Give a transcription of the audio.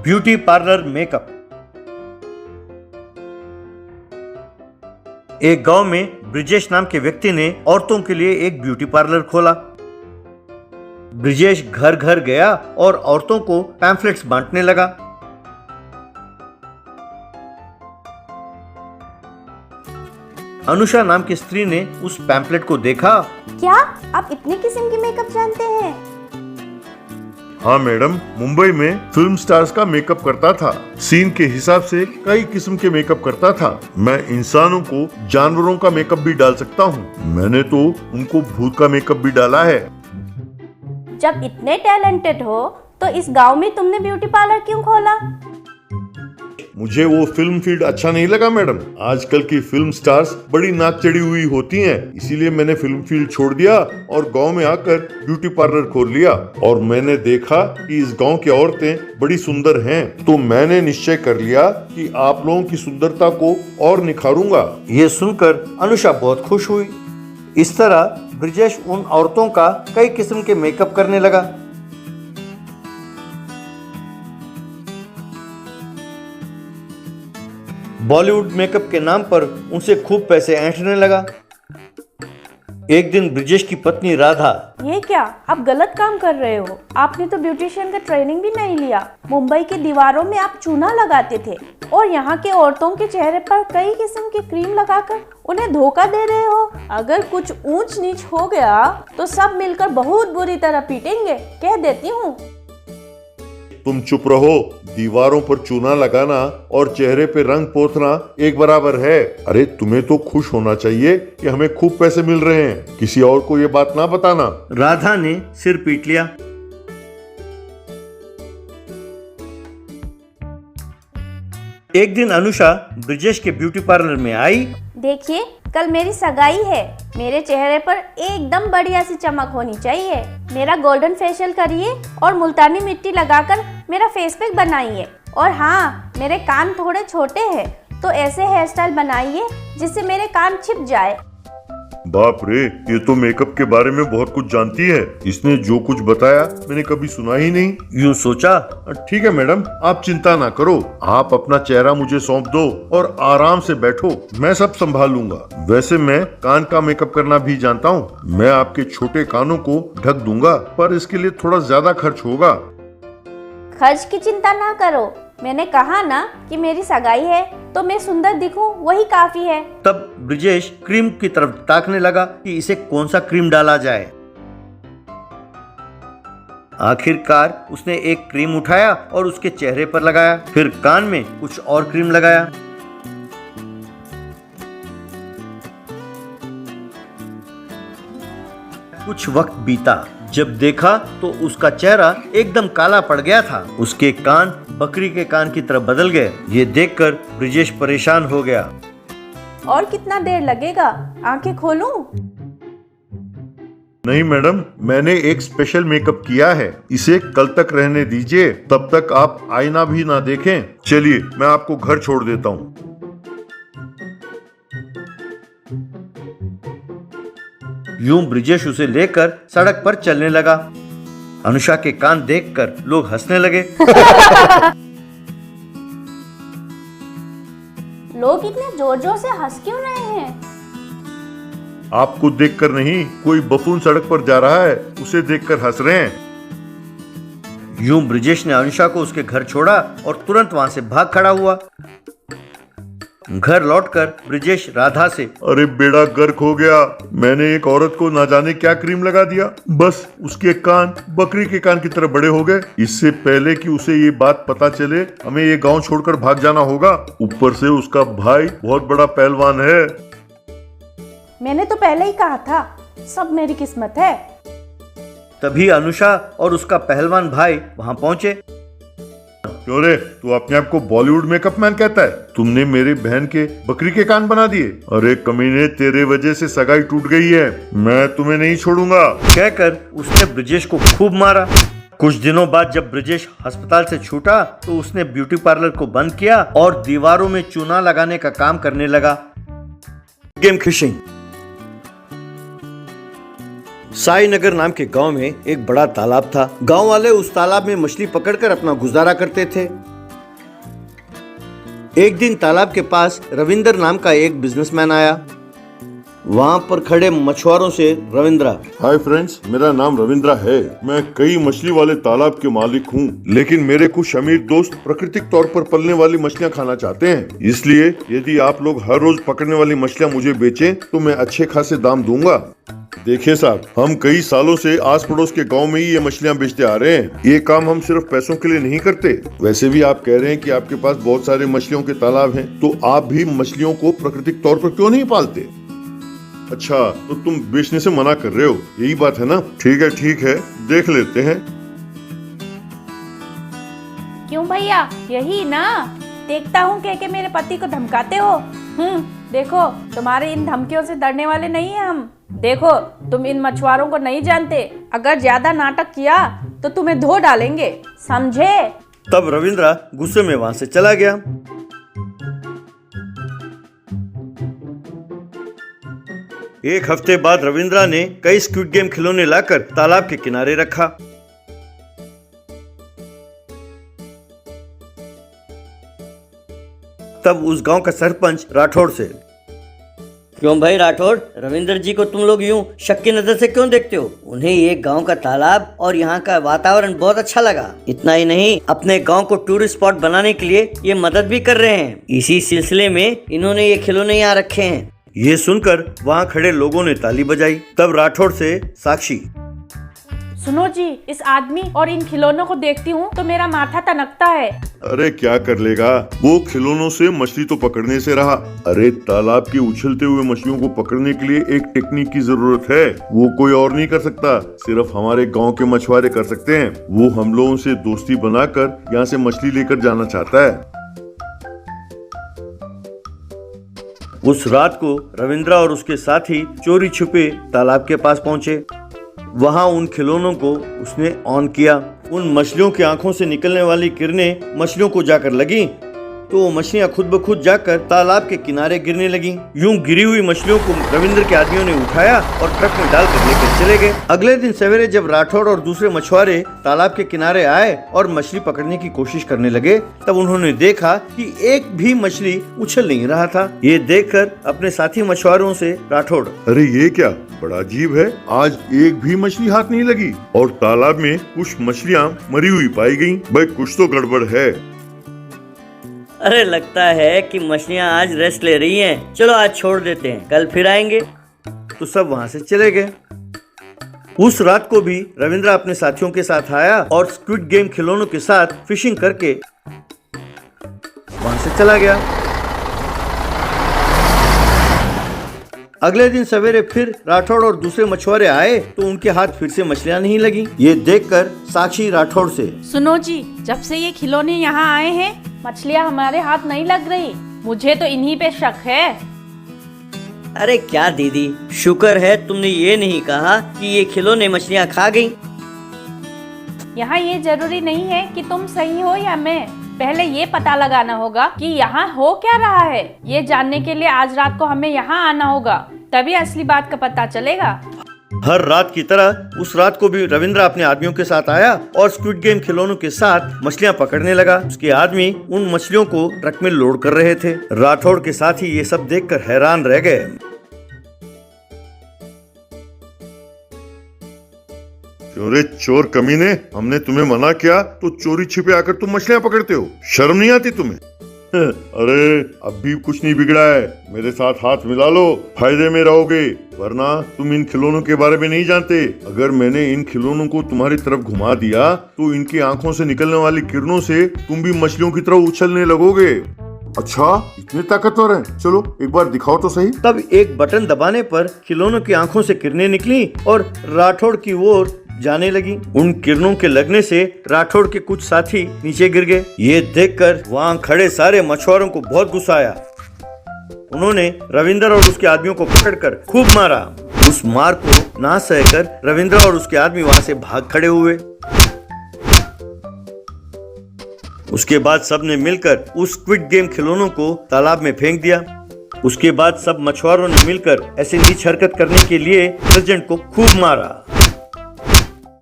Beauty parlour makeup. एक गांव में ब्रिजेश नाम के व्यक्ति ने औरतों के लिए एक ब्यूटी पार्लर खोला। ब्रिजेश घर घर गया और औरतों को पैम्फलेट्स बांटने लगा। अनुषा नाम की स्त्री ने उस पैम्फलेट को देखा। क्या आप इतने किस्म की मेकअप जानते हैं? हाँ मैडम, मुंबई में फिल्म स्टार्स का मेकअप करता था। सीन के हिसाब से कई किस्म के मेकअप करता था। मैं इंसानों को जानवरों का मेकअप भी डाल सकता हूँ। मैंने तो उनको भूत का मेकअप भी डाला है। जब इतने टैलेंटेड हो तो इस गांव में तुमने ब्यूटी पार्लर क्यों खोला? मुझे वो फिल्म फील्ड अच्छा नहीं लगा मैडम। आजकल की फिल्म स्टार्स बड़ी नाक चढ़ी हुई होती हैं, इसीलिए मैंने फिल्म फील्ड छोड़ दिया और गांव में आकर ब्यूटी पार्लर खोल लिया। और मैंने देखा कि इस गांव की औरतें बड़ी सुंदर हैं, तो मैंने निश्चय कर लिया कि आप लोगों की सुंदरता को और निखारूंगा। ये सुनकर अनुषा बहुत खुश हुई। इस तरह ब्रिजेश उन औरतों का कई किस्म के मेकअप करने लगा। बॉलीवुड मेकअप के नाम पर उनसे खूब पैसे ऐंठने लगा। एक दिन ब्रिजेश की पत्नी राधा, ये क्या, आप गलत काम कर रहे हो। आपने तो ब्यूटिशियन का ट्रेनिंग भी नहीं लिया। मुंबई की दीवारों में आप चूना लगाते थे और यहाँ के औरतों के चेहरे पर कई किस्म की क्रीम लगाकर उन्हें धोखा दे रहे हो। अगर कुछ ऊंच नीच हो गया तो सब मिलकर बहुत बुरी तरह पीटेंगे, कह देती हूँ। तुम चुप रहो। दीवारों पर चूना लगाना और चेहरे पे रंग पोतना एक बराबर है। अरे तुम्हें तो खुश होना चाहिए कि हमें खूब पैसे मिल रहे हैं। किसी और को ये बात ना बताना। राधा ने सिर पीट लिया। एक दिन अनुषा ब्रिजेश के ब्यूटी पार्लर में आई। देखिए, कल मेरी सगाई है। मेरे चेहरे पर एकदम बढ़िया सी चमक होनी चाहिए। मेरा गोल्डन फेशियल करिए और मुल्तानी मिट्टी लगाकर मेरा फेस पैक बनाइए। और हाँ, मेरे कान थोड़े छोटे हैं, तो ऐसे हेयर स्टाइल बनाइए जिससे मेरे कान छिप जाए। बाप रे, ये तो मेकअप के बारे में बहुत कुछ जानती है। इसने जो कुछ बताया मैंने कभी सुना ही नहीं। यूं सोचा। ठीक है मैडम, आप चिंता ना करो। आप अपना चेहरा मुझे सौंप दो और आराम से बैठो, मैं सब संभाल लूंगा। वैसे मैं कान का मेकअप करना भी जानता हूँ। मैं आपके छोटे कानों को ढक दूंगा, पर इसके लिए थोड़ा ज्यादा खर्च होगा। खर्च की चिंता ना करो। मैंने कहा ना कि मेरी सगाई है, तो मैं सुंदर दिखूं वही काफी है। तब ब्रिजेश क्रीम की तरफ ताकने लगा कि इसे कौन सा क्रीम डाला जाए। आखिरकार उसने एक क्रीम उठाया और उसके चेहरे पर लगाया। फिर कान में कुछ और क्रीम लगाया। कुछ वक्त बीता। जब देखा तो उसका चेहरा एकदम काला पड़ गया था। उसके कान बकरी के कान की तरह बदल गए। ये देखकर ब्रिजेश परेशान हो गया। और कितना देर लगेगा? आंखें खोलूं? नहीं मैडम, मैंने एक स्पेशल मेकअप किया है। इसे कल तक रहने दीजिए, तब तक आप आईना भी ना देखें। चलिए, मैं आपको घर छोड़ देता हूँ। यूं ब्रिजेश उसे लेकर सड़क पर चलने लगा। अनुषा के कान देखकर लोग हंसने लगे। लोग इतने जोर जोर से हंस क्यों रहे हैं? आपको देखकर नहीं, कोई बफून सड़क पर जा रहा है, उसे देखकर हंस रहे हैं। यूं ब्रिजेश ने अनुषा को उसके घर छोड़ा और तुरंत वहां से भाग खड़ा हुआ। घर लौटकर ब्रिजेश राधा से, अरे बेड़ा गर्क हो गया। मैंने एक औरत को ना जाने क्या क्रीम लगा दिया, बस उसके कान बकरी के कान की तरह बड़े हो गए। इससे पहले कि उसे ये बात पता चले, हमें ये गांव छोड़कर भाग जाना होगा। ऊपर से उसका भाई बहुत बड़ा पहलवान है। मैंने तो पहले ही कहा था, सब मेरी किस्मत है। तभी अनुषा और उसका पहलवान भाई वहां पहुंचे। क्यों रे, तू अपने आप को बॉलीवुड मेकअप मैन कहता है? तुमने मेरी बहन के बकरी के कान बना दिए। अरे कमीने, तेरे वजह से सगाई टूट गई है। मैं तुम्हें नहीं छोड़ूंगा। कहकर उसने ब्रिजेश को खूब मारा। कुछ दिनों बाद जब ब्रिजेश अस्पताल से छूटा तो उसने ब्यूटी पार्लर को बंद किया और दीवारों में चूना लगाने का काम करने लगा। Game fishing. साई नगर नाम के गांव में एक बड़ा तालाब था। गांव वाले उस तालाब में मछली पकड़कर अपना गुजारा करते थे। एक दिन तालाब के पास रविंद्र नाम का एक बिजनेसमैन आया। वहाँ पर खड़े मछुआरों से रविंद्र, हाय फ्रेंड्स, मेरा नाम रविंद्रा है। मैं कई मछली वाले तालाब के मालिक हूँ, लेकिन मेरे कुछ अमीर दोस्त प्राकृतिक तौर पर पलने वाली मछलियाँ खाना चाहते हैं। इसलिए यदि आप लोग हर रोज पकड़ने वाली मछलियाँ मुझे बेचें तो मैं अच्छे खासे दाम दूंगा। देखिए साहब, हम कई सालों से आस पड़ोस के गांव में ही ये मछलियां बेचते आ रहे हैं। ये काम हम सिर्फ पैसों के लिए नहीं करते। वैसे भी आप कह रहे हैं कि आपके पास बहुत सारे मछलियों के तालाब हैं, तो आप भी मछलियों को प्राकृतिक तौर पर क्यों नहीं पालते? अच्छा, तो तुम बेचने से मना कर रहे हो, यही बात है ना? ठीक है, देख लेते हैं। क्यों भैया, यही ना? देखता हूँ कह मेरे पति को धमकाते हो। देखो, तुम्हारे इन धमकियों से डरने वाले नहीं है हम। देखो, तुम इन मछुआरों को नहीं जानते। अगर ज्यादा नाटक किया तो तुम्हें धो डालेंगे, समझे? तब रविंद्र गुस्से में वहाँ से चला गया। एक हफ्ते बाद रविंद्र ने कई स्क्विड गेम खिलौने लाकर तालाब के किनारे रखा। तब उस गांव का सरपंच राठौड़ से, क्यों भाई राठौड़, रविंद्र जी को तुम लोग यूं शक की नजर से क्यों देखते हो? उन्हें ये गांव का तालाब और यहाँ का वातावरण बहुत अच्छा लगा। इतना ही नहीं, अपने गांव को टूरिस्ट स्पॉट बनाने के लिए ये मदद भी कर रहे हैं। इसी सिलसिले में इन्होंने ये खिलौने यहाँ रखे हैं। ये सुनकर वहाँ खड़े लोगों ने ताली बजाई। तब राठौड़ से साक्षी, सुनो जी, इस आदमी और इन खिलौनों को देखती हूँ तो मेरा माथा तनकता है। अरे क्या कर लेगा, वो खिलौनों से मछली तो पकड़ने से रहा। अरे तालाब की उछलते हुए मछलियों को पकड़ने के लिए एक टेक्निक की जरूरत है, वो कोई और नहीं कर सकता, सिर्फ हमारे गांव के मछुआरे कर सकते हैं। वो हम लोगों से दोस्ती बनाकर यहाँ से मछली लेकर जाना चाहता है। उस रात को रविंद्र और उसके साथी चोरी छुपे तालाब के पास पहुंचे। वहां उन खिलौनों को उसने ऑन किया। उन मछलियों की आंखों से निकलने वाली किरणें मछलियों को जाकर लगी तो वो मछलियां खुद ब खुद जाकर तालाब के किनारे गिरने लगी। यूं गिरी हुई मछलियों को रविंद्र के आदमियों ने उठाया और ट्रक में डालकर लेकर चले गए। अगले दिन सवेरे जब राठौड़ और दूसरे मछुआरे तालाब के किनारे आए और मछली पकड़ने की कोशिश करने लगे, तब उन्होंने देखा कि एक भी मछली उछल नहीं रहा था। ये देखकर अपने साथी मछुआरों से राठौड़, अरे ये क्या, बड़ा अजीब है, आज एक भी मछली हाथ नहीं लगी और तालाब में कुछ मछलियाँ मरी हुई पाई गयी। भाई कुछ तो गड़बड़ है। अरे लगता है कि मछलियाँ आज रेस्ट ले रही हैं। चलो आज छोड़ देते हैं, कल फिर आएंगे। तो सब वहाँ से चले गए। उस रात को भी रविंद्र अपने साथियों के साथ आया और स्क्विड गेम खिलौनों के साथ फिशिंग करके वहाँ से चला गया। अगले दिन सवेरे फिर राठौड़ और दूसरे मछुआरे आए तो उनके हाथ फिर से मछलियाँ नहीं लगी। ये देखकर साक्षी राठौड़ से, सुनो जी, जब से ये खिलौने यहाँ आए हैं मछलियाँ हमारे हाथ नहीं लग रही। मुझे तो इन्हीं पे शक है। अरे क्या दीदी, शुक्र है तुमने ये नहीं कहा कि ये खिलौने मछलियाँ खा गईं। यहाँ ये जरूरी नहीं है कि तुम सही हो या मैं। पहले ये पता लगाना होगा कि यहाँ हो क्या रहा है। ये जानने के लिए आज रात को हमें यहाँ आना होगा, तभी असली बात का पता चलेगा। हर रात की तरह उस रात को भी रविंद्र अपने आदमियों के साथ आया और स्क्विड गेम खिलौनों के साथ मछलियां पकड़ने लगा। उसके आदमी उन मछलियों को ट्रक में लोड कर रहे थे। राठौड़ के साथी ये सब देखकर हैरान रह गए। अरे चोर कमीने, हमने तुम्हें मना किया तो चोरी छिपे आकर तुम मछलियां पकड़ते हो, शर्म नहीं आती तुम्हें? अरे अब भी कुछ नहीं बिगड़ा है, मेरे साथ हाथ मिला लो, फायदे में रहोगे, वरना तुम इन खिलौनों के बारे में नहीं जानते। अगर मैंने इन खिलौनों को तुम्हारी तरफ घुमा दिया तो इनकी आंखों से निकलने वाली किरणों से तुम भी मछलियों की तरह उछलने लगोगे। अच्छा, इतने ताकतवर हैं? चलो एक बार दिखाओ तो सही। तब एक बटन दबाने पर खिलौनों की आंखों से किरणें निकली और राठौड़ की ओर जाने लगी। उन किरणों के लगने से राठौड़ के कुछ साथी नीचे गिर गए। ये देखकर वहाँ खड़े सारे मछुआरों को बहुत गुस्सा आया। उन्होंने रविंद्र और उसके आदमियों को पकड़कर खूब मारा। उस मार को ना सहकर रविंद्र और उसके आदमी वहाँ से भाग खड़े हुए। उसके बाद सबने मिलकर उस स्क्विड गेम खिलौनों को तालाब में फेंक दिया। उसके बाद सब मछुआरों ने मिलकर ऐसे नीच हरकत करने के लिए सर्जेंट को खूब मारा।